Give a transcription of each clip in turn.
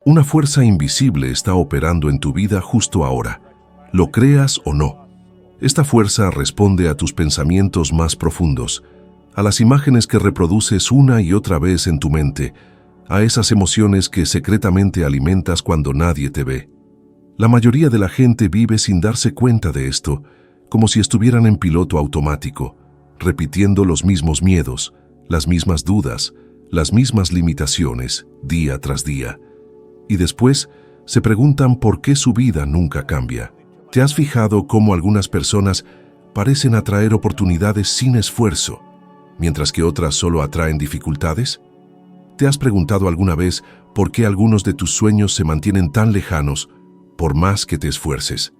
Una fuerza invisible está operando en tu vida justo ahora, lo creas o no. Esta fuerza responde a tus pensamientos más profundos, a las imágenes que reproduces una y otra vez en tu mente, a esas emociones que secretamente alimentas cuando nadie te ve. La mayoría de la gente vive sin darse cuenta de esto, como si estuvieran en piloto automático, repitiendo los mismos miedos, las mismas dudas, las mismas limitaciones, día tras día. Y después se preguntan por qué su vida nunca cambia. ¿Te has fijado cómo algunas personas parecen atraer oportunidades sin esfuerzo, mientras que otras solo atraen dificultades? ¿Te has preguntado alguna vez por qué algunos de tus sueños se mantienen tan lejanos por más que te esfuerces?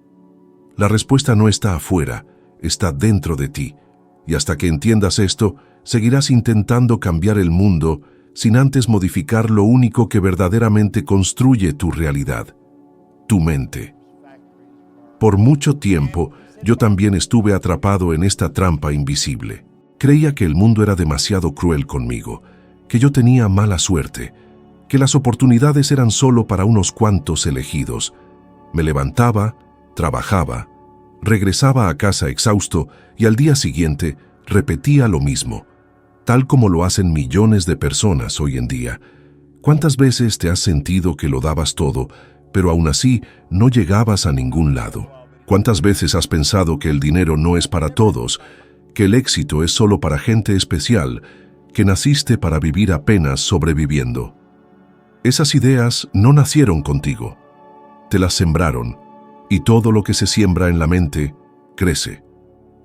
La respuesta no está afuera, está dentro de ti. Y hasta que entiendas esto, seguirás intentando cambiar el mundo sin antes modificar lo único que verdaderamente construye tu realidad, tu mente. Por mucho tiempo, yo también estuve atrapado en esta trampa invisible. Creía que el mundo era demasiado cruel conmigo, que yo tenía mala suerte, que las oportunidades eran solo para unos cuantos elegidos. Me levantaba, trabajaba, regresaba a casa exhausto y al día siguiente repetía lo mismo, tal como lo hacen millones de personas hoy en día. ¿Cuántas veces te has sentido que lo dabas todo, pero aún así no llegabas a ningún lado? ¿Cuántas veces has pensado que el dinero no es para todos, que el éxito es solo para gente especial, que naciste para vivir apenas sobreviviendo? Esas ideas no nacieron contigo, te las sembraron, y todo lo que se siembra en la mente crece.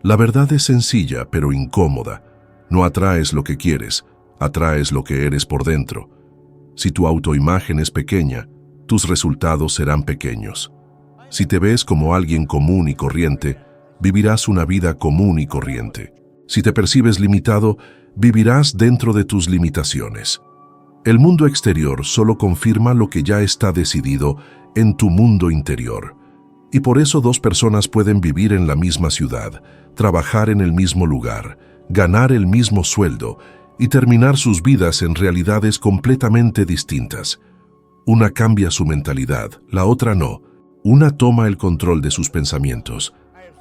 La verdad es sencilla pero incómoda. No atraes lo que quieres, atraes lo que eres por dentro. Si tu autoimagen es pequeña, tus resultados serán pequeños. Si te ves como alguien común y corriente, vivirás una vida común y corriente. Si te percibes limitado, vivirás dentro de tus limitaciones. El mundo exterior solo confirma lo que ya está decidido en tu mundo interior. Y por eso dos personas pueden vivir en la misma ciudad, trabajar en el mismo lugar, ganar el mismo sueldo y terminar sus vidas en realidades completamente distintas. Una cambia su mentalidad, la otra no. Una toma el control de sus pensamientos,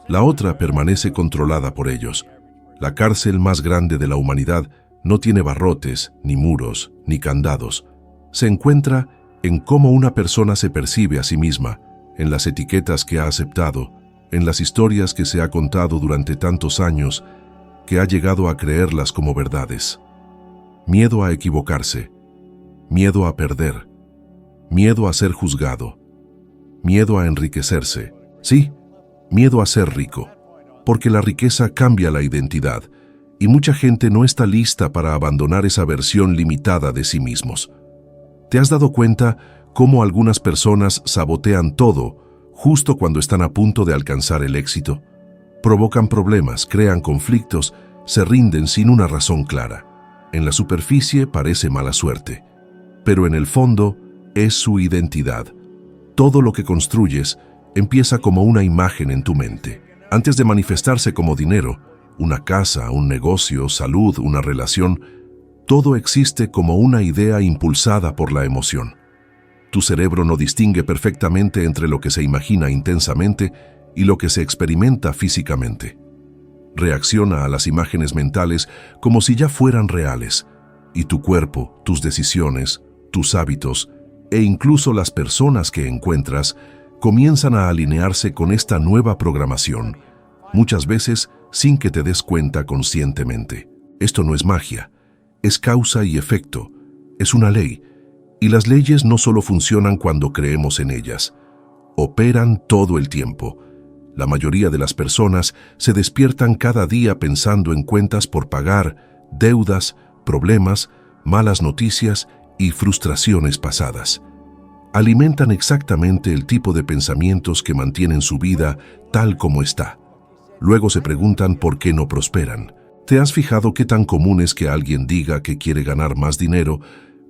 la otra permanece controlada por ellos. La cárcel más grande de la humanidad no tiene barrotes, ni muros, ni candados. Se encuentra en cómo una persona se percibe a sí misma, en las etiquetas que ha aceptado, en las historias que se ha contado durante tantos años, que ha llegado a creerlas como verdades. Miedo a equivocarse, miedo a perder, miedo a ser juzgado, miedo a enriquecerse, sí, miedo a ser rico, porque la riqueza cambia la identidad, y mucha gente no está lista para abandonar esa versión limitada de sí mismos. ¿Te has dado cuenta cómo algunas personas sabotean todo justo cuando están a punto de alcanzar el éxito? Provocan problemas, crean conflictos, se rinden sin una razón clara. En la superficie parece mala suerte, pero en el fondo es su identidad. Todo lo que construyes empieza como una imagen en tu mente. Antes de manifestarse como dinero, una casa, un negocio, salud, una relación, todo existe como una idea impulsada por la emoción. Tu cerebro no distingue perfectamente entre lo que se imagina intensamente y lo que se experimenta físicamente. Reacciona a las imágenes mentales como si ya fueran reales, y tu cuerpo, tus decisiones, tus hábitos e incluso las personas que encuentras comienzan a alinearse con esta nueva programación, muchas veces sin que te des cuenta conscientemente. Esto no es magia, es causa y efecto, es una ley, y las leyes no solo funcionan cuando creemos en ellas, operan todo el tiempo. La mayoría de las personas se despiertan cada día pensando en cuentas por pagar, deudas, problemas, malas noticias y frustraciones pasadas. Alimentan exactamente el tipo de pensamientos que mantienen su vida tal como está. Luego se preguntan por qué no prosperan. ¿Te has fijado qué tan común es que alguien diga que quiere ganar más dinero,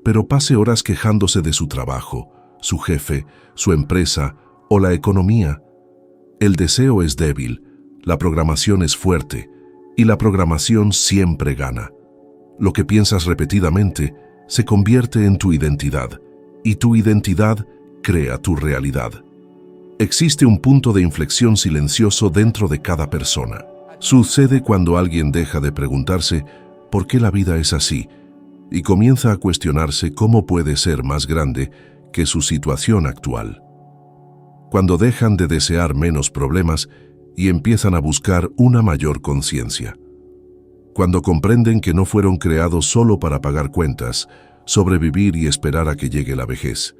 pero pase horas quejándose de su trabajo, su jefe, su empresa o la economía? El deseo es débil, la programación es fuerte, y la programación siempre gana. Lo que piensas repetidamente se convierte en tu identidad, y tu identidad crea tu realidad. Existe un punto de inflexión silencioso dentro de cada persona. Sucede cuando alguien deja de preguntarse por qué la vida es así y comienza a cuestionarse cómo puede ser más grande que su situación actual. Cuando dejan de desear menos problemas y empiezan a buscar una mayor conciencia. Cuando comprenden que no fueron creados solo para pagar cuentas, sobrevivir y esperar a que llegue la vejez.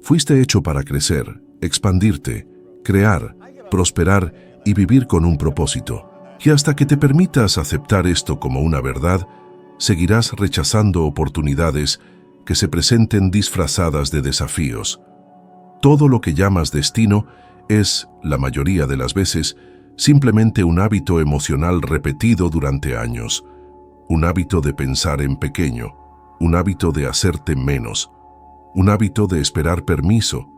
Fuiste hecho para crecer, expandirte, crear, prosperar y vivir con un propósito. Y hasta que te permitas aceptar esto como una verdad, seguirás rechazando oportunidades que se presenten disfrazadas de desafíos. Todo lo que llamas destino es, la mayoría de las veces, simplemente un hábito emocional repetido durante años. Un hábito de pensar en pequeño, un hábito de hacerte menos, un hábito de esperar permiso,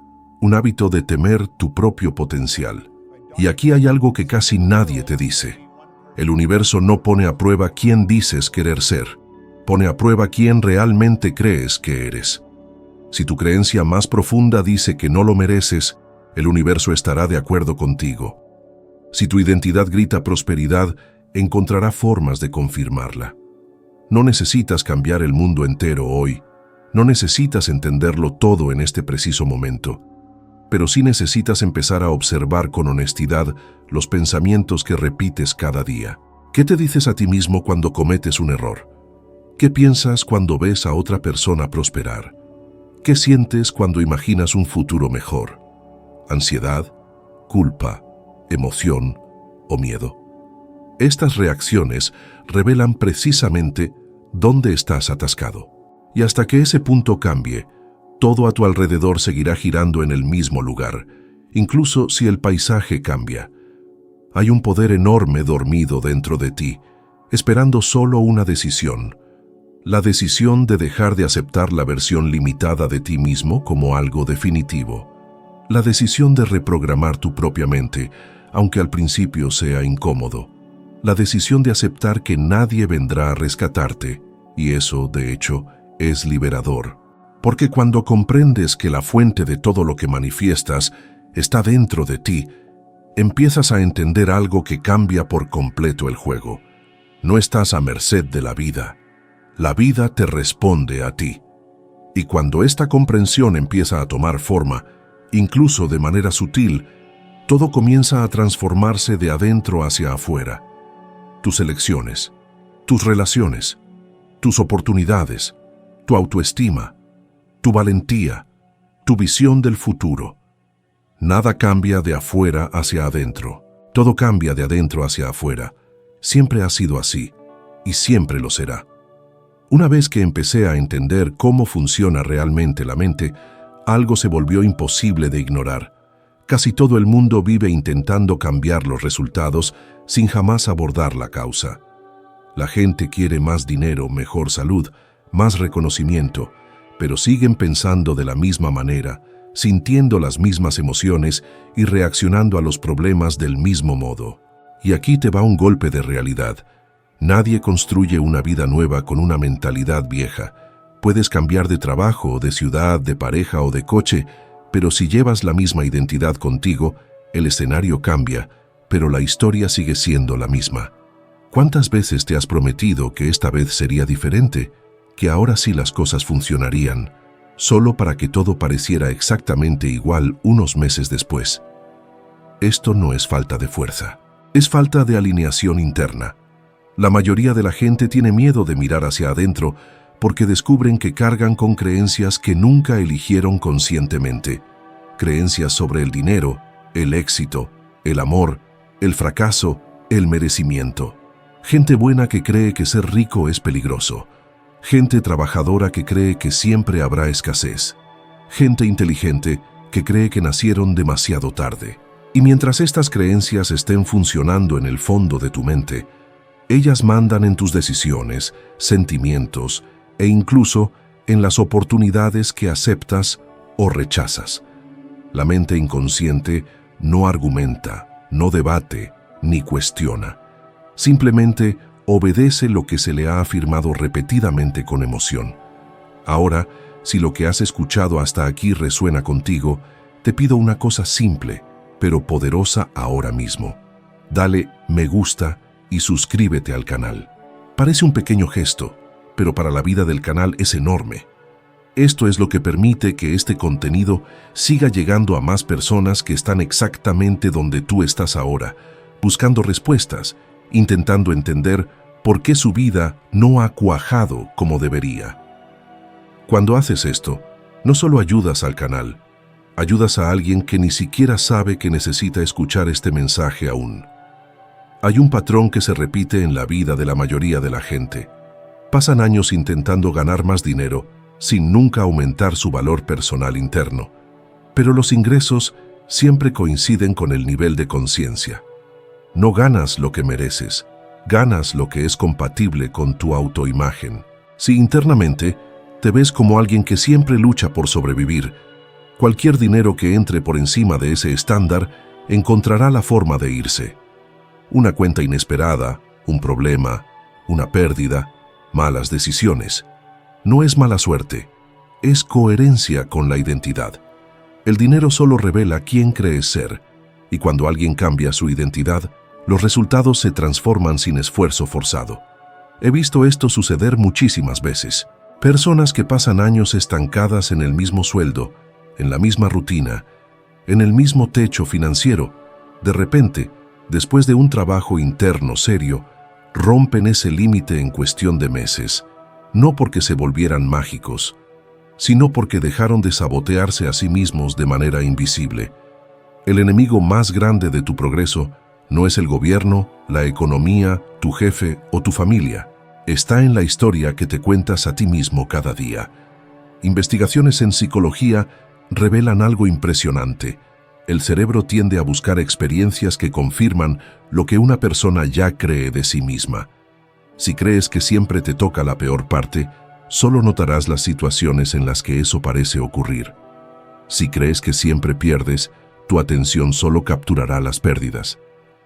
un hábito de temer tu propio potencial. Y aquí hay algo que casi nadie te dice. El universo no pone a prueba quién dices querer ser, pone a prueba quién realmente crees que eres. Si tu creencia más profunda dice que no lo mereces, el universo estará de acuerdo contigo. Si tu identidad grita prosperidad, encontrará formas de confirmarla. No necesitas cambiar el mundo entero hoy, no necesitas entenderlo todo en este preciso momento, pero sí necesitas empezar a observar con honestidad los pensamientos que repites cada día. ¿Qué te dices a ti mismo cuando cometes un error? ¿Qué piensas cuando ves a otra persona prosperar? ¿Qué sientes cuando imaginas un futuro mejor? ¿Ansiedad, culpa, emoción o miedo? Estas reacciones revelan precisamente dónde estás atascado. Y hasta que ese punto cambie, todo a tu alrededor seguirá girando en el mismo lugar, incluso si el paisaje cambia. Hay un poder enorme dormido dentro de ti, esperando solo una decisión. La decisión de dejar de aceptar la versión limitada de ti mismo como algo definitivo. La decisión de reprogramar tu propia mente, aunque al principio sea incómodo. La decisión de aceptar que nadie vendrá a rescatarte, y eso, de hecho, es liberador. Porque cuando comprendes que la fuente de todo lo que manifiestas está dentro de ti, empiezas a entender algo que cambia por completo el juego. No estás a merced de la vida. La vida te responde a ti. Y cuando esta comprensión empieza a tomar forma, incluso de manera sutil, todo comienza a transformarse de adentro hacia afuera. Tus elecciones, tus relaciones, tus oportunidades, tu autoestima, tu valentía, tu visión del futuro. Nada cambia de afuera hacia adentro. Todo cambia de adentro hacia afuera. Siempre ha sido así, y siempre lo será. Una vez que empecé a entender cómo funciona realmente la mente, algo se volvió imposible de ignorar. Casi todo el mundo vive intentando cambiar los resultados sin jamás abordar la causa. La gente quiere más dinero, mejor salud, más reconocimiento, pero siguen pensando de la misma manera, sintiendo las mismas emociones y reaccionando a los problemas del mismo modo. Y aquí te va un golpe de realidad. Nadie construye una vida nueva con una mentalidad vieja. Puedes cambiar de trabajo, de ciudad, de pareja o de coche, pero si llevas la misma identidad contigo, el escenario cambia, pero la historia sigue siendo la misma. ¿Cuántas veces te has prometido que esta vez sería diferente, que ahora sí las cosas funcionarían, solo para que todo pareciera exactamente igual unos meses después? Esto no es falta de fuerza, es falta de alineación interna. La mayoría de la gente tiene miedo de mirar hacia adentro porque descubren que cargan con creencias que nunca eligieron conscientemente. Creencias sobre el dinero, el éxito, el amor, el fracaso, el merecimiento. Gente buena que cree que ser rico es peligroso. Gente trabajadora que cree que siempre habrá escasez. Gente inteligente que cree que nacieron demasiado tarde. Y mientras estas creencias estén funcionando en el fondo de tu mente, ellas mandan en tus decisiones, sentimientos e incluso en las oportunidades que aceptas o rechazas. La mente inconsciente no argumenta, no debate, ni cuestiona. Simplemente obedece lo que se le ha afirmado repetidamente con emoción. Ahora, Si lo que has escuchado hasta aquí resuena contigo, te pido una cosa simple, pero poderosa ahora mismo. Dale me gusta y suscríbete al canal. Parece un pequeño gesto, pero para la vida del canal es enorme. Esto es lo que permite que este contenido siga llegando a más personas que están exactamente donde tú estás ahora, buscando respuestas, intentando entender por qué su vida no ha cuajado como debería. Cuando haces esto, no solo ayudas al canal, ayudas a alguien que ni siquiera sabe que necesita escuchar este mensaje aún. Hay un patrón que se repite en la vida de la mayoría de la gente. Pasan años intentando ganar más dinero sin nunca aumentar su valor personal interno, pero los ingresos siempre coinciden con el nivel de conciencia. No ganas lo que mereces, ganas lo que es compatible con tu autoimagen. Si internamente te ves como alguien que siempre lucha por sobrevivir, cualquier dinero que entre por encima de ese estándar encontrará la forma de irse. Una cuenta inesperada, un problema, una pérdida, malas decisiones. No es mala suerte, es coherencia con la identidad. El dinero solo revela quién crees ser, y cuando alguien cambia su identidad, los resultados se transforman sin esfuerzo forzado. He visto esto suceder muchísimas veces. Personas que pasan años estancadas en el mismo sueldo, en la misma rutina, en el mismo techo financiero, de repente, después de un trabajo interno serio, rompen ese límite en cuestión de meses, no porque se volvieran mágicos, sino porque dejaron de sabotearse a sí mismos de manera invisible. El enemigo más grande de tu progreso no es el gobierno, la economía, tu jefe o tu familia. Está en la historia que te cuentas a ti mismo cada día. Investigaciones en psicología revelan algo impresionante. El cerebro tiende a buscar experiencias que confirman lo que una persona ya cree de sí misma. Si crees que siempre te toca la peor parte, solo notarás las situaciones en las que eso parece ocurrir. Si crees que siempre pierdes, tu atención solo capturará las pérdidas.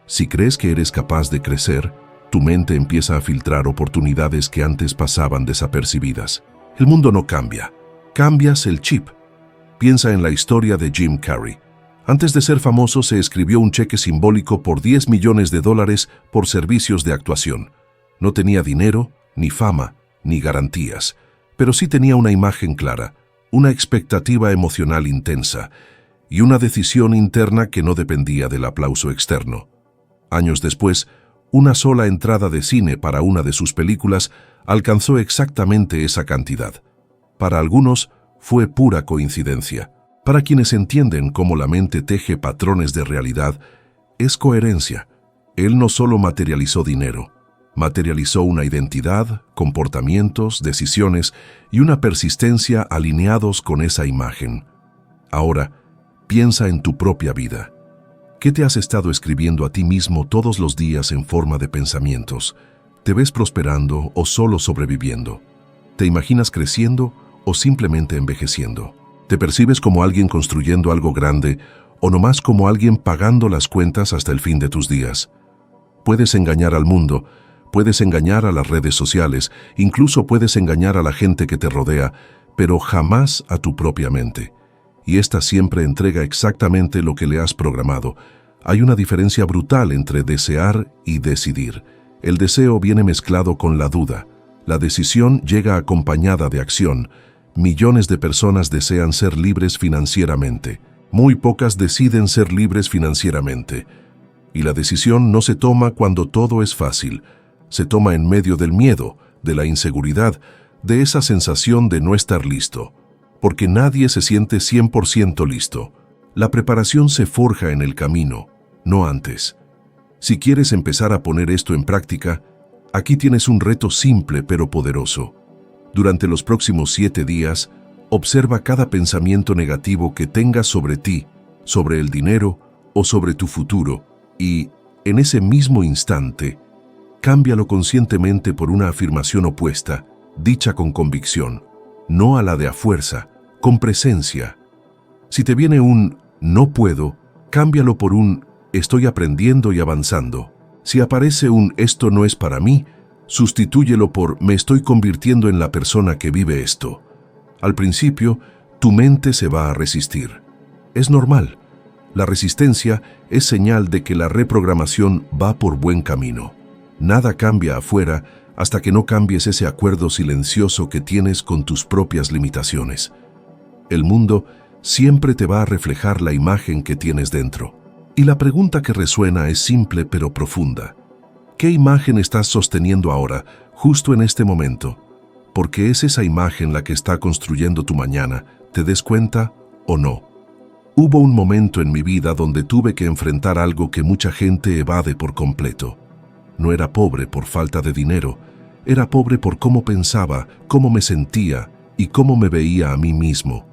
Si crees que eres capaz de crecer, tu mente empieza a filtrar oportunidades que antes pasaban desapercibidas. El mundo no cambia, cambias el chip. Piensa en la historia de Jim Carrey. Antes de ser famoso se escribió un cheque simbólico por $10 millones por servicios de actuación. No tenía dinero, ni fama, ni garantías, pero sí tenía una imagen clara, una expectativa emocional intensa y una decisión interna que no dependía del aplauso externo. Años después, una sola entrada de cine para una de sus películas alcanzó exactamente esa cantidad. Para algunos, fue pura coincidencia. Para quienes entienden cómo la mente teje patrones de realidad, es coherencia. Él no solo materializó dinero, materializó una identidad, comportamientos, decisiones y una persistencia alineados con esa imagen. Ahora, piensa en tu propia vida. ¿Qué te has estado escribiendo a ti mismo todos los días en forma de pensamientos? ¿Te ves prosperando o solo sobreviviendo? ¿Te imaginas creciendo o simplemente envejeciendo? ¿Te percibes como alguien construyendo algo grande o nomás como alguien pagando las cuentas hasta el fin de tus días? Puedes engañar al mundo, puedes engañar a las redes sociales, incluso puedes engañar a la gente que te rodea, pero jamás a tu propia mente. Y esta siempre entrega exactamente lo que le has programado. Hay una diferencia brutal entre desear y decidir. El deseo viene mezclado con la duda. La decisión llega acompañada de acción. Millones de personas desean ser libres financieramente. Muy pocas deciden ser libres financieramente. Y la decisión no se toma cuando todo es fácil. Se toma en medio del miedo, de la inseguridad, de esa sensación de no estar listo. Porque nadie se siente 100% listo. La preparación se forja en el camino, no antes. Si quieres empezar a poner esto en práctica, aquí tienes un reto simple pero poderoso. Durante los próximos 7 días, observa cada pensamiento negativo que tengas sobre ti, sobre el dinero o sobre tu futuro, y, en ese mismo instante, cámbialo conscientemente por una afirmación opuesta, dicha con convicción. No a la de a fuerza, con presencia. Si te viene un no puedo, cámbialo por un estoy aprendiendo y avanzando. Si aparece un esto no es para mí, sustitúyelo por me estoy convirtiendo en la persona que vive esto. Al principio, tu mente se va a resistir. Es normal. La resistencia es señal de que la reprogramación va por buen camino. Nada cambia afuera hasta que no cambies ese acuerdo silencioso que tienes con tus propias limitaciones. El mundo siempre te va a reflejar la imagen que tienes dentro. Y la pregunta que resuena es simple pero profunda. ¿Qué imagen estás sosteniendo ahora, justo en este momento? Porque es esa imagen la que está construyendo tu mañana, ¿te des cuenta o no? Hubo un momento en mi vida donde tuve que enfrentar algo que mucha gente evade por completo. No era pobre por falta de dinero, era pobre por cómo pensaba, cómo me sentía y cómo me veía a mí mismo.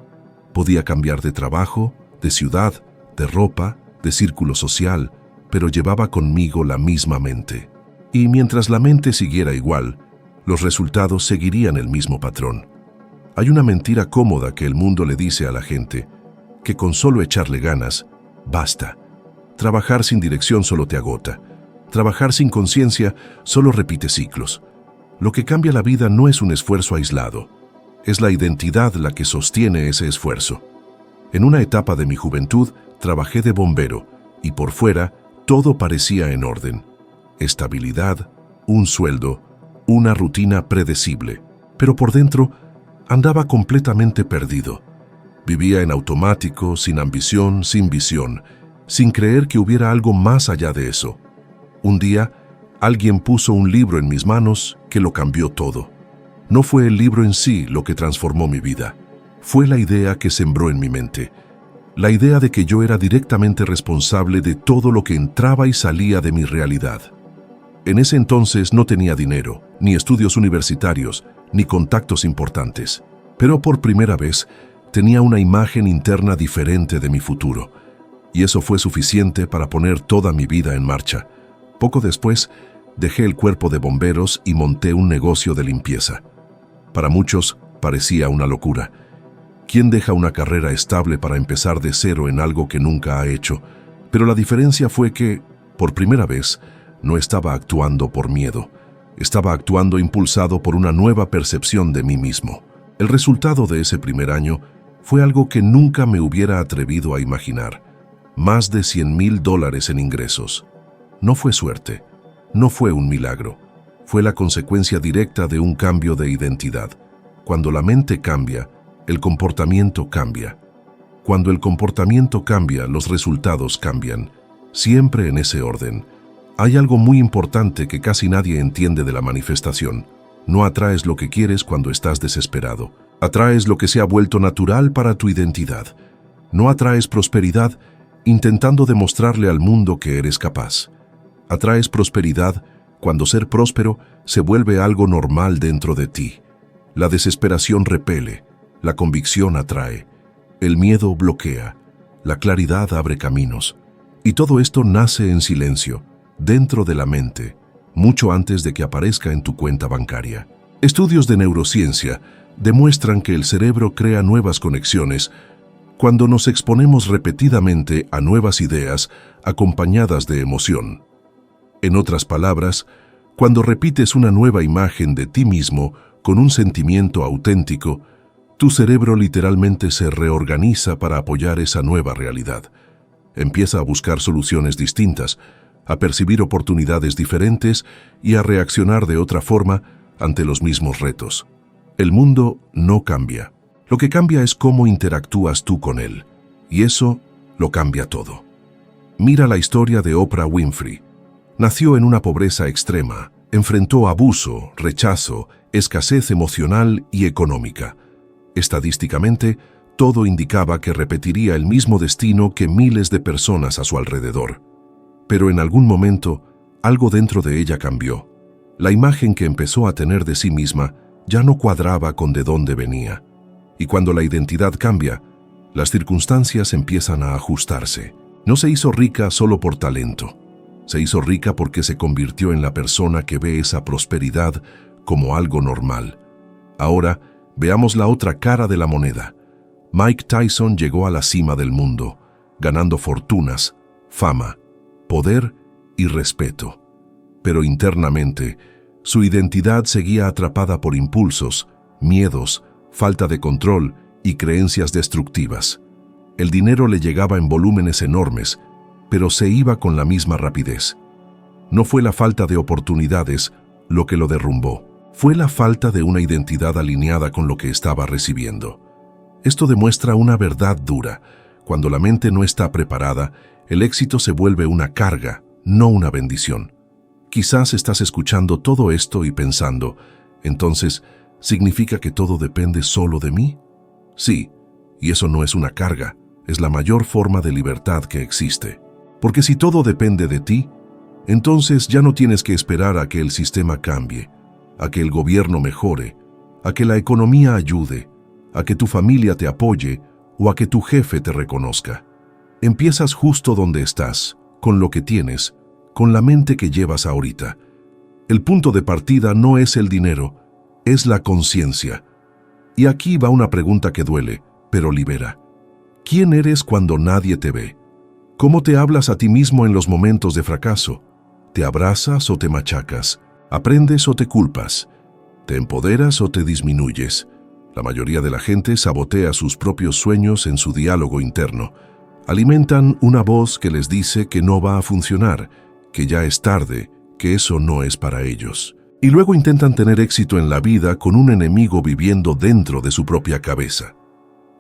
Podía cambiar de trabajo, de ciudad, de ropa, de círculo social, pero llevaba conmigo la misma mente. Y mientras la mente siguiera igual, los resultados seguirían el mismo patrón. Hay una mentira cómoda que el mundo le dice a la gente, que con solo echarle ganas, basta. Trabajar sin dirección solo te agota. Trabajar sin conciencia solo repite ciclos. Lo que cambia la vida no es un esfuerzo aislado, es la identidad la que sostiene ese esfuerzo. En una etapa de mi juventud, trabajé de bombero y por fuera todo parecía en orden. Estabilidad, un sueldo, una rutina predecible. Pero por dentro andaba completamente perdido. Vivía en automático, sin ambición, sin visión, sin creer que hubiera algo más allá de eso. Un día, alguien puso un libro en mis manos que lo cambió todo. No fue el libro en sí lo que transformó mi vida. Fue la idea que sembró en mi mente. La idea de que yo era directamente responsable de todo lo que entraba y salía de mi realidad. En ese entonces no tenía dinero, ni estudios universitarios, ni contactos importantes. Pero por primera vez, tenía una imagen interna diferente de mi futuro, y eso fue suficiente para poner toda mi vida en marcha. Poco después, dejé el cuerpo de bomberos y monté un negocio de limpieza. Para muchos, parecía una locura. ¿Quién deja una carrera estable para empezar de cero en algo que nunca ha hecho? Pero la diferencia fue que, por primera vez, no estaba actuando por miedo. Estaba actuando impulsado por una nueva percepción de mí mismo. El resultado de ese primer año fue algo que nunca me hubiera atrevido a imaginar. Más de $100,000 en ingresos. No fue suerte, no fue un milagro. Fue la consecuencia directa de un cambio de identidad. Cuando la mente cambia, el comportamiento cambia. Cuando el comportamiento cambia, los resultados cambian. Siempre en ese orden. Hay algo muy importante que casi nadie entiende de la manifestación. No atraes lo que quieres cuando estás desesperado. Atraes lo que se ha vuelto natural para tu identidad. No atraes prosperidad intentando demostrarle al mundo que eres capaz. Atraes prosperidad cuando ser próspero se vuelve algo normal dentro de ti. La desesperación repele, la convicción atrae, el miedo bloquea, la claridad abre caminos. Y todo esto nace en silencio, dentro de la mente, mucho antes de que aparezca en tu cuenta bancaria. Estudios de neurociencia demuestran que el cerebro crea nuevas conexiones cuando nos exponemos repetidamente a nuevas ideas acompañadas de emoción. En otras palabras, cuando repites una nueva imagen de ti mismo con un sentimiento auténtico, tu cerebro literalmente se reorganiza para apoyar esa nueva realidad. Empieza a buscar soluciones distintas, a percibir oportunidades diferentes y a reaccionar de otra forma ante los mismos retos. El mundo no cambia. Lo que cambia es cómo interactúas tú con él. Y eso lo cambia todo. Mira la historia de Oprah Winfrey. Nació en una pobreza extrema, enfrentó abuso, rechazo, escasez emocional y económica. Estadísticamente, todo indicaba que repetiría el mismo destino que miles de personas a su alrededor. Pero en algún momento, algo dentro de ella cambió. La imagen que empezó a tener de sí misma ya no cuadraba con de dónde venía. Y cuando la identidad cambia, las circunstancias empiezan a ajustarse. No se hizo rica solo por talento. Se hizo rica porque se convirtió en la persona que ve esa prosperidad como algo normal. Ahora, veamos la otra cara de la moneda. Mike Tyson llegó a la cima del mundo, ganando fortunas, fama, poder y respeto. Pero internamente, su identidad seguía atrapada por impulsos, miedos, falta de control y creencias destructivas. El dinero le llegaba en volúmenes enormes, pero se iba con la misma rapidez. No fue la falta de oportunidades lo que lo derrumbó, fue la falta de una identidad alineada con lo que estaba recibiendo. Esto demuestra una verdad dura. Cuando la mente no está preparada, el éxito se vuelve una carga, no una bendición. Quizás estás escuchando todo esto y pensando, entonces, ¿significa que todo depende solo de mí? Sí, y eso no es una carga, es la mayor forma de libertad que existe. Porque si todo depende de ti, entonces ya no tienes que esperar a que el sistema cambie, a que el gobierno mejore, a que la economía ayude, a que tu familia te apoye o a que tu jefe te reconozca. Empiezas justo donde estás, con lo que tienes, con la mente que llevas ahorita. El punto de partida no es el dinero, es la conciencia. Y aquí va una pregunta que duele, pero libera. ¿Quién eres cuando nadie te ve? ¿Cómo te hablas a ti mismo en los momentos de fracaso? ¿Te abrazas o te machacas? ¿Aprendes o te culpas? ¿Te empoderas o te disminuyes? La mayoría de la gente sabotea sus propios sueños en su diálogo interno. Alimentan una voz que les dice que no va a funcionar, que ya es tarde, que eso no es para ellos. Y luego intentan tener éxito en la vida con un enemigo viviendo dentro de su propia cabeza.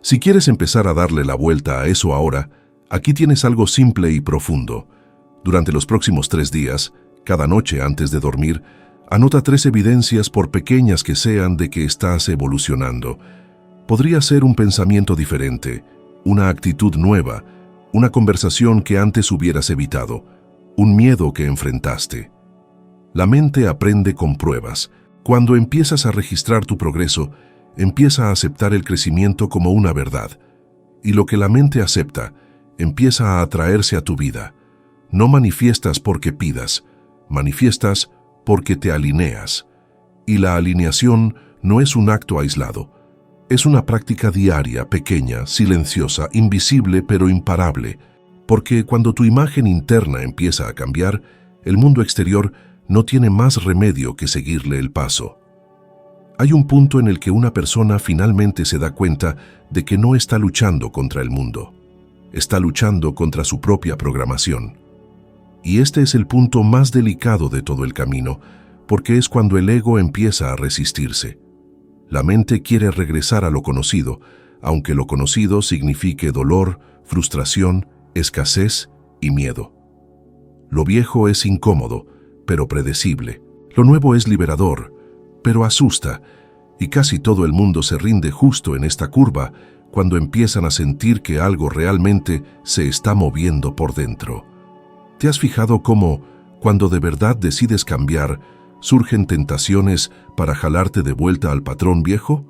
Si quieres empezar a darle la vuelta a eso ahora, aquí tienes algo simple y profundo. Durante los próximos 3 días, cada noche antes de dormir, anota 3 evidencias, por pequeñas que sean, de que estás evolucionando. Podría ser un pensamiento diferente, una actitud nueva, una conversación que antes hubieras evitado, un miedo que enfrentaste. La mente aprende con pruebas. Cuando empiezas a registrar tu progreso, empieza a aceptar el crecimiento como una verdad. Y lo que la mente acepta, empieza a atraerse a tu vida. No manifiestas porque pidas, manifiestas porque te alineas. Y la alineación no es un acto aislado. Es una práctica diaria, pequeña, silenciosa, invisible pero imparable. Porque cuando tu imagen interna empieza a cambiar, el mundo exterior no tiene más remedio que seguirle el paso. Hay un punto en el que una persona finalmente se da cuenta de que no está luchando contra el mundo. Está luchando contra su propia programación. Y este es el punto más delicado de todo el camino, porque es cuando el ego empieza a resistirse. La mente quiere regresar a lo conocido, aunque lo conocido signifique dolor, frustración, escasez y miedo. Lo viejo es incómodo, pero predecible. Lo nuevo es liberador, pero asusta, y casi todo el mundo se rinde justo en esta curva cuando empiezan a sentir que algo realmente se está moviendo por dentro. ¿Te has fijado cómo, cuando de verdad decides cambiar, surgen tentaciones para jalarte de vuelta al patrón viejo?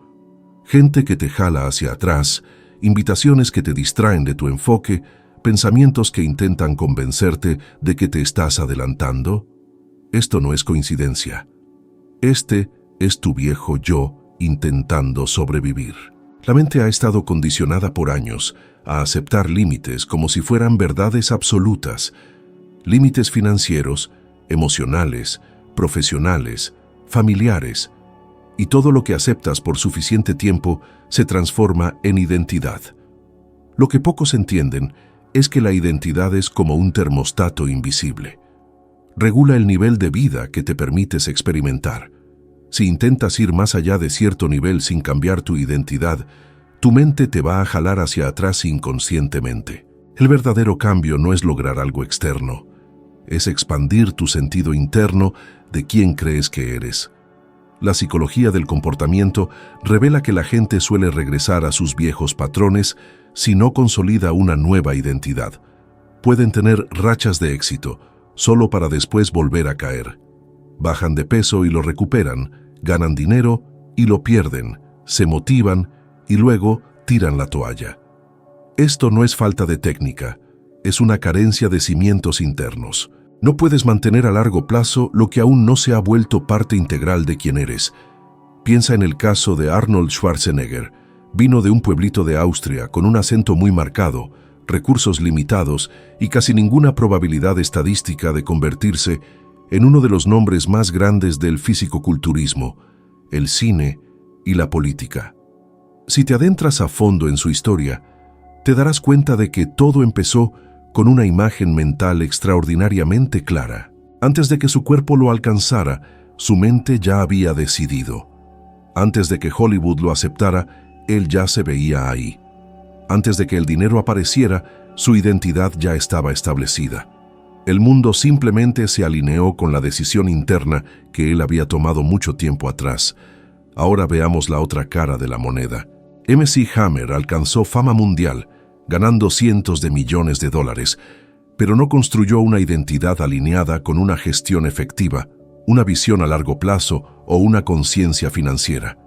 Gente que te jala hacia atrás, invitaciones que te distraen de tu enfoque, pensamientos que intentan convencerte de que te estás adelantando. Esto no es coincidencia. Este es tu viejo yo intentando sobrevivir. La mente ha estado condicionada por años a aceptar límites como si fueran verdades absolutas. Límites financieros, emocionales, profesionales, familiares. Y todo lo que aceptas por suficiente tiempo se transforma en identidad. Lo que pocos entienden es que la identidad es como un termostato invisible. Regula el nivel de vida que te permites experimentar. Si intentas ir más allá de cierto nivel sin cambiar tu identidad, tu mente te va a jalar hacia atrás inconscientemente. El verdadero cambio no es lograr algo externo, es expandir tu sentido interno de quién crees que eres. La psicología del comportamiento revela que la gente suele regresar a sus viejos patrones si no consolida una nueva identidad. Pueden tener rachas de éxito, solo para después volver a caer. Bajan de peso y lo recuperan, ganan dinero y lo pierden, se motivan y luego tiran la toalla. Esto no es falta de técnica, es una carencia de cimientos internos. No puedes mantener a largo plazo lo que aún no se ha vuelto parte integral de quién eres. Piensa en el caso de Arnold Schwarzenegger. Vino de un pueblito de Austria con un acento muy marcado, recursos limitados y casi ninguna probabilidad estadística de convertirse en uno de los nombres más grandes del fisicoculturismo, el cine y la política. Si te adentras a fondo en su historia, te darás cuenta de que todo empezó con una imagen mental extraordinariamente clara. Antes de que su cuerpo lo alcanzara, su mente ya había decidido. Antes de que Hollywood lo aceptara, él ya se veía ahí. Antes de que el dinero apareciera, su identidad ya estaba establecida. El mundo simplemente se alineó con la decisión interna que él había tomado mucho tiempo atrás. Ahora veamos la otra cara de la moneda. MC Hammer alcanzó fama mundial, ganando cientos de millones de dólares, pero no construyó una identidad alineada con una gestión efectiva, una visión a largo plazo o una conciencia financiera.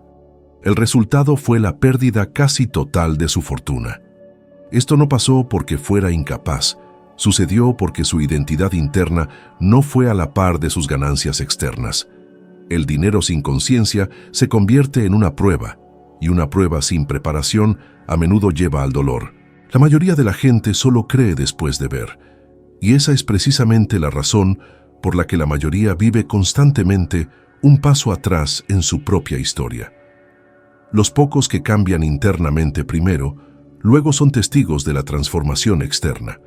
El resultado fue la pérdida casi total de su fortuna. Esto no pasó porque fuera incapaz, sucedió porque su identidad interna no fue a la par de sus ganancias externas. El dinero sin conciencia se convierte en una prueba, y una prueba sin preparación a menudo lleva al dolor. La mayoría de la gente solo cree después de ver, y esa es precisamente la razón por la que la mayoría vive constantemente un paso atrás en su propia historia. Los pocos que cambian internamente primero, luego son testigos de la transformación externa.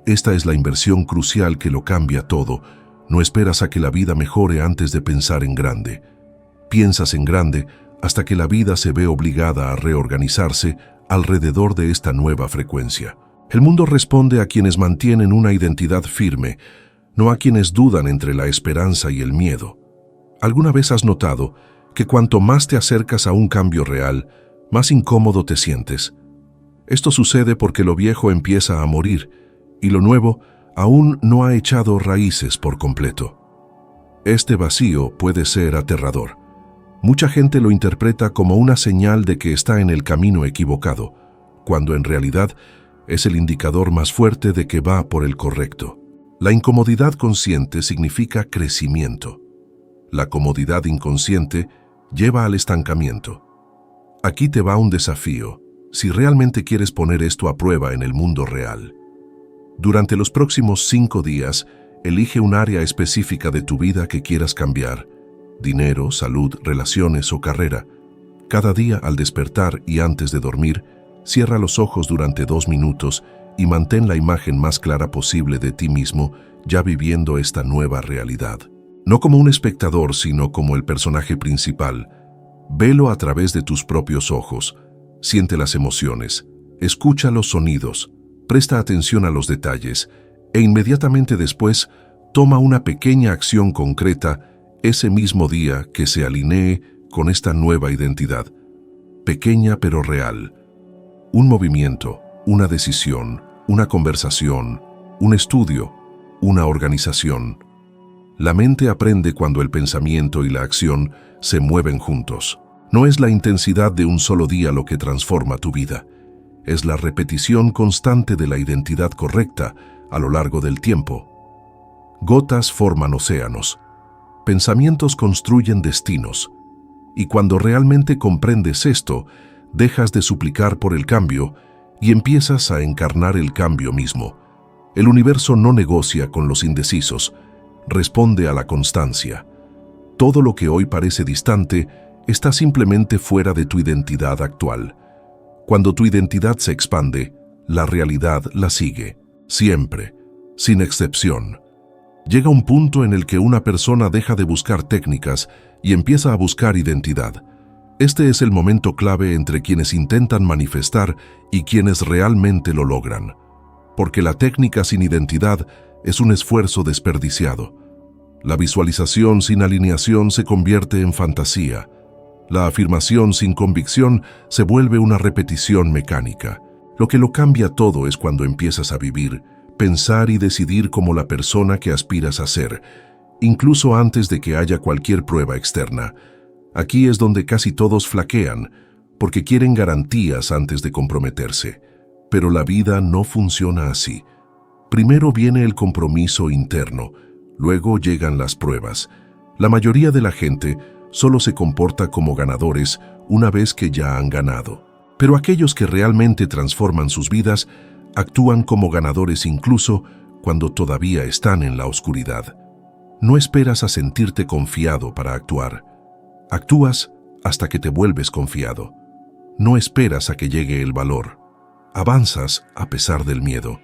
Esta es la inversión crucial que lo cambia todo. No esperas a que la vida mejore antes de pensar en grande. Piensas en grande hasta que la vida se ve obligada a reorganizarse alrededor de esta nueva frecuencia. El mundo responde a quienes mantienen una identidad firme, no a quienes dudan entre la esperanza y el miedo. ¿Alguna vez has notado que cuanto más te acercas a un cambio real, más incómodo te sientes? Esto sucede porque lo viejo empieza a morir y lo nuevo aún no ha echado raíces por completo. Este vacío puede ser aterrador. Mucha gente lo interpreta como una señal de que está en el camino equivocado, cuando en realidad es el indicador más fuerte de que va por el correcto. La incomodidad consciente significa crecimiento. La comodidad inconsciente lleva al estancamiento. Aquí te va un desafío, si realmente quieres poner esto a prueba en el mundo real. Durante los próximos 5 días, elige un área específica de tu vida que quieras cambiar: dinero, salud, relaciones o carrera. Cada día al despertar y antes de dormir, cierra los ojos durante 2 minutos y mantén la imagen más clara posible de ti mismo, ya viviendo esta nueva realidad. No como un espectador, sino como el personaje principal. Velo a través de tus propios ojos. Siente las emociones, escucha los sonidos, presta atención a los detalles e inmediatamente después toma una pequeña acción concreta ese mismo día que se alinee con esta nueva identidad. Pequeña pero real. Un movimiento, una decisión, una conversación, un estudio, una organización. La mente aprende cuando el pensamiento y la acción se mueven juntos. No es la intensidad de un solo día lo que transforma tu vida. Es la repetición constante de la identidad correcta a lo largo del tiempo. Gotas forman océanos. Pensamientos construyen destinos. Y cuando realmente comprendes esto, dejas de suplicar por el cambio y empiezas a encarnar el cambio mismo. El universo no negocia con los indecisos, responde a la constancia. Todo lo que hoy parece distante está simplemente fuera de tu identidad actual. Cuando tu identidad se expande, la realidad la sigue, siempre, sin excepción. Llega un punto en el que una persona deja de buscar técnicas y empieza a buscar identidad. Este es el momento clave entre quienes intentan manifestar y quienes realmente lo logran. Porque la técnica sin identidad es un esfuerzo desperdiciado. La visualización sin alineación se convierte en fantasía. La afirmación sin convicción se vuelve una repetición mecánica. Lo que lo cambia todo es cuando empiezas a vivir, pensar y decidir como la persona que aspiras a ser, incluso antes de que haya cualquier prueba externa. Aquí es donde casi todos flaquean, porque quieren garantías antes de comprometerse. Pero la vida no funciona así. Primero viene el compromiso interno, luego llegan las pruebas. La mayoría de la gente solo se comporta como ganadores una vez que ya han ganado. Pero aquellos que realmente transforman sus vidas actúan como ganadores incluso cuando todavía están en la oscuridad. No esperas a sentirte confiado para actuar. Actúas hasta que te vuelves confiado. No esperas a que llegue el valor. Avanzas a pesar del miedo.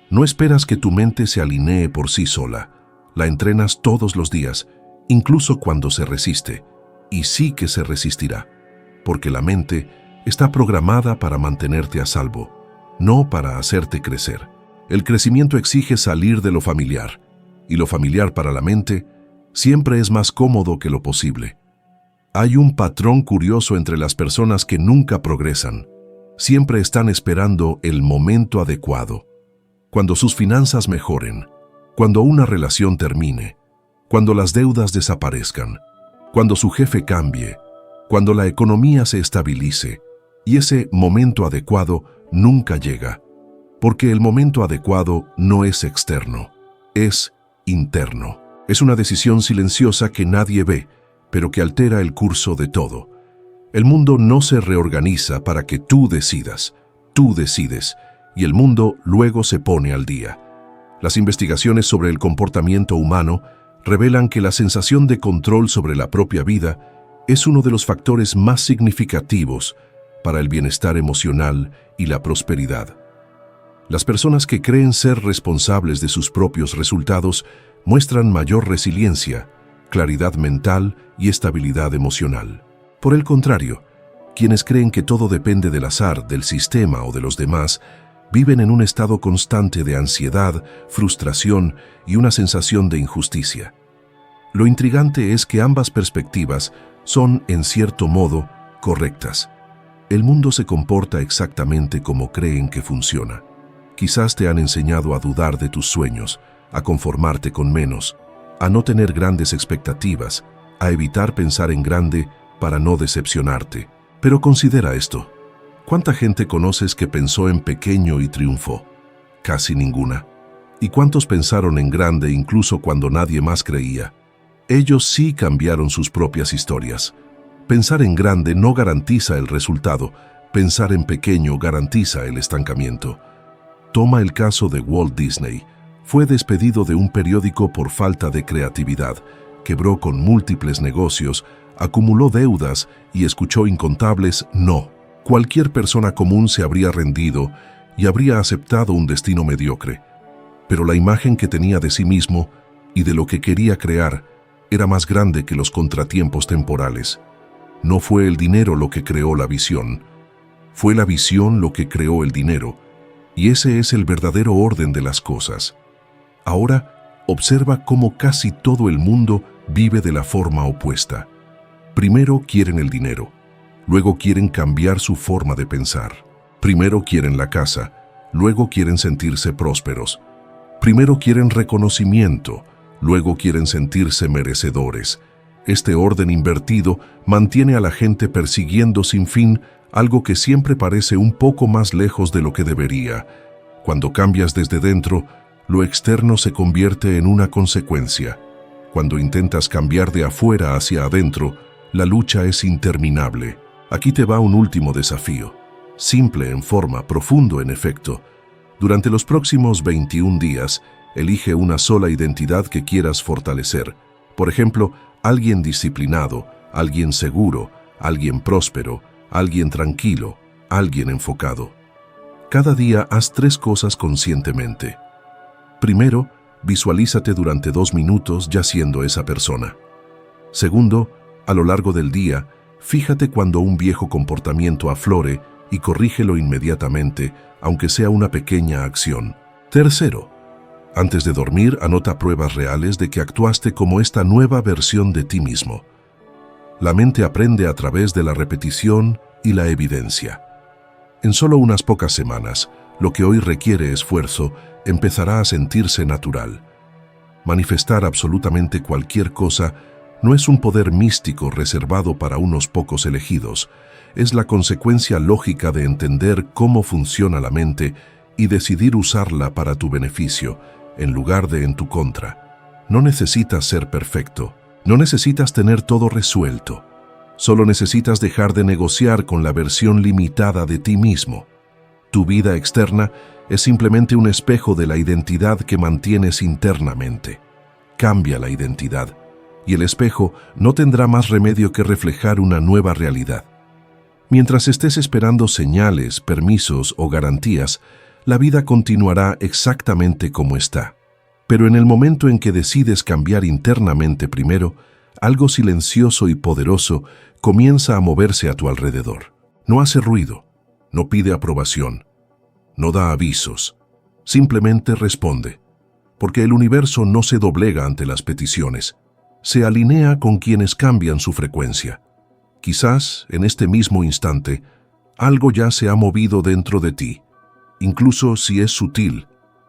No esperas que tu mente se alinee por sí sola. La entrenas todos los días, incluso cuando se resiste. Y sí que se resistirá, porque la mente está programada para mantenerte a salvo, no para hacerte crecer. El crecimiento exige salir de lo familiar, y lo familiar para la mente siempre es más cómodo que lo posible. Hay un patrón curioso entre las personas que nunca progresan. Siempre están esperando el momento adecuado. Cuando sus finanzas mejoren, cuando una relación termine, cuando las deudas desaparezcan, cuando su jefe cambie, cuando la economía se estabilice, y ese momento adecuado nunca llega, porque el momento adecuado no es externo, es interno. Es una decisión silenciosa que nadie ve, pero que altera el curso de todo. El mundo no se reorganiza para que tú decidas, tú decides, y el mundo luego se pone al día. Las investigaciones sobre el comportamiento humano revelan que la sensación de control sobre la propia vida es uno de los factores más significativos para el bienestar emocional y la prosperidad. Las personas que creen ser responsables de sus propios resultados muestran mayor resiliencia, claridad mental y estabilidad emocional. Por el contrario, quienes creen que todo depende del azar, del sistema o de los demás, viven en un estado constante de ansiedad, frustración y una sensación de injusticia. Lo intrigante es que ambas perspectivas son, en cierto modo, correctas. El mundo se comporta exactamente como creen que funciona. Quizás te han enseñado a dudar de tus sueños, a conformarte con menos, a no tener grandes expectativas, a evitar pensar en grande para no decepcionarte. Pero considera esto. ¿Cuánta gente conoces que pensó en pequeño y triunfó? Casi ninguna. ¿Y cuántos pensaron en grande incluso cuando nadie más creía? Ellos sí cambiaron sus propias historias. Pensar en grande no garantiza el resultado, pensar en pequeño garantiza el estancamiento. Toma el caso de Walt Disney. Fue despedido de un periódico por falta de creatividad, quebró con múltiples negocios, acumuló deudas y escuchó incontables no. Cualquier persona común se habría rendido y habría aceptado un destino mediocre. Pero la imagen que tenía de sí mismo y de lo que quería crear era más grande que los contratiempos temporales. No fue el dinero lo que creó la visión, fue la visión lo que creó el dinero, y ese es el verdadero orden de las cosas. Ahora, observa cómo casi todo el mundo vive de la forma opuesta. Primero quieren el dinero, luego quieren cambiar su forma de pensar. Primero quieren la casa, luego quieren sentirse prósperos. Primero quieren reconocimiento, luego quieren sentirse merecedores. Este orden invertido mantiene a la gente persiguiendo sin fin algo que siempre parece un poco más lejos de lo que debería. Cuando cambias desde dentro, lo externo se convierte en una consecuencia. Cuando intentas cambiar de afuera hacia adentro, la lucha es interminable. Aquí te va un último desafío. Simple en forma, profundo en efecto. Durante los próximos 21 días, elige una sola identidad que quieras fortalecer. Por ejemplo, alguien disciplinado, alguien seguro, alguien próspero, alguien tranquilo, alguien enfocado. Cada día haz 3 cosas conscientemente. Primero, visualízate durante 2 minutos ya siendo esa persona. Segundo, a lo largo del día, fíjate cuando un viejo comportamiento aflore y corrígelo inmediatamente, aunque sea una pequeña acción. Tercero, antes de dormir, anota pruebas reales de que actuaste como esta nueva versión de ti mismo. La mente aprende a través de la repetición y la evidencia. En solo unas pocas semanas, lo que hoy requiere esfuerzo empezará a sentirse natural. Manifestar absolutamente cualquier cosa no es un poder místico reservado para unos pocos elegidos, es la consecuencia lógica de entender cómo funciona la mente y decidir usarla para tu beneficio, en lugar de en tu contra. No necesitas ser perfecto, no necesitas tener todo resuelto, solo necesitas dejar de negociar con la versión limitada de ti mismo. Tu vida externa es simplemente un espejo de la identidad que mantienes internamente. Cambia la identidad, y el espejo no tendrá más remedio que reflejar una nueva realidad. Mientras estés esperando señales, permisos o garantías, la vida continuará exactamente como está. Pero en el momento en que decides cambiar internamente primero, algo silencioso y poderoso comienza a moverse a tu alrededor. No hace ruido, no pide aprobación, no da avisos, simplemente responde. Porque el universo no se doblega ante las peticiones, se alinea con quienes cambian su frecuencia. Quizás, en este mismo instante, algo ya se ha movido dentro de ti, incluso si es sutil,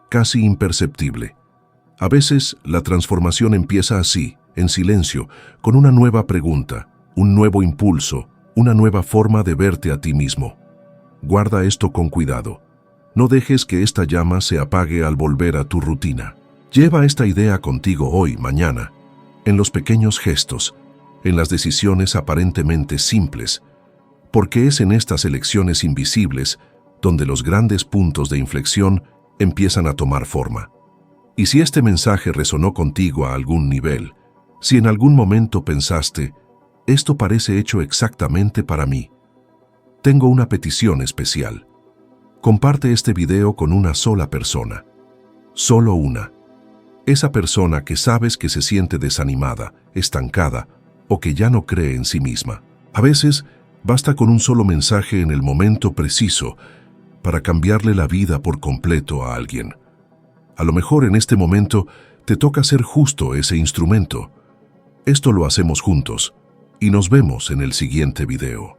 casi imperceptible. A veces, la transformación empieza así, en silencio, con una nueva pregunta, un nuevo impulso, una nueva forma de verte a ti mismo. Guarda esto con cuidado. No dejes que esta llama se apague al volver a tu rutina. Lleva esta idea contigo hoy, mañana, en los pequeños gestos, en las decisiones aparentemente simples, porque es en estas elecciones invisibles donde los grandes puntos de inflexión empiezan a tomar forma. Y si este mensaje resonó contigo a algún nivel, si en algún momento pensaste, esto parece hecho exactamente para mí, tengo una petición especial. Comparte este video con una sola persona, solo una. Esa persona que sabes que se siente desanimada, estancada o que ya no cree en sí misma. A veces, basta con un solo mensaje en el momento preciso para cambiarle la vida por completo a alguien. A lo mejor en este momento te toca ser justo ese instrumento. Esto lo hacemos juntos y nos vemos en el siguiente video.